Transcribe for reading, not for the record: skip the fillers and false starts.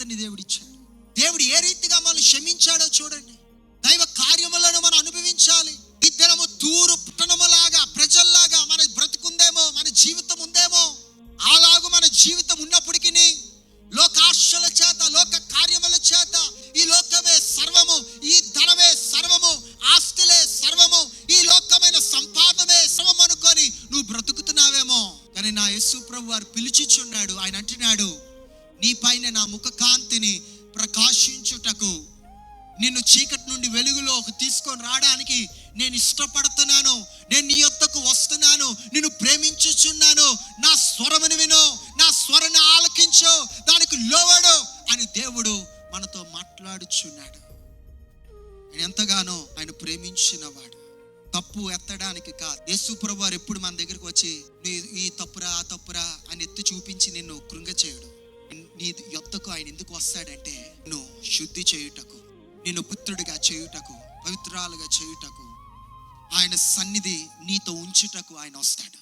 జీవితాన్ని దేవుడు ఇచ్చాడు. దేవుడు ఏ రీతిగా మనల్ని క్షమించాడో చూడండి. దైవ కార్యములను మనం అనుభవించాలి. ఇద్దరము తూరు పట్టణములాగా ప్రజల్లాగా మన బ్రతుకుందేమో, మన జీవితం ఉందేమో. అలాగూ మన జీవితం ఉన్నప్పటికీ లోకాశల చేత, లోక కార్యముల చేత ఈ లోకమే సర్వము, ఈ ధనమే సర్వము, ఆస్తులే సర్వము, ఈ లోకమైన సంపాదనే సర్వము అనుకొని నువ్వు బ్రతుకుతున్నావేమో. కానీ నా యేసు ప్రభు వారు పిలిచిచున్నాడు. ఆయన అంటున్నాడు, నీ పైన నా ముఖ కాంతిని ప్రకాశించుటకు, నిన్ను చీకటి నుండి వెలుగులోకి తీసుకొని రావడానికి నేను ఇష్టపడుతున్నాను. నేను నీ యొద్దకు వస్తున్నాను, నిన్ను ప్రేమించుచున్నాను. నా స్వరమును విను, నా స్వరాన్ని ఆలకించు, దానికి లోబడు అని దేవుడు మనతో మాట్లాడుచున్నాడు. ఆయన ఎంతగానో ఆయన ప్రేమించినవాడు. తప్పు ఎత్తడానికి కాదు. యేసు ప్రభు వారు ఎప్పుడు మన దగ్గరికి వచ్చి ఈ తప్పురా ఆ తప్పురా అని ఎత్తి చూపించి నిన్ను కృంగ చేయడు. నీ యొద్దకు ఆయన ఎందుకు వస్తాడంటే నిన్ను శుద్ధి చేయుటకు, నిన్ను పుత్రుడిగా చేయుటకు, పవిత్రాలుగా చేయుటకు, ఆయన సన్నిధి నీతో ఉంచుటకు ఆయన వస్తాడు.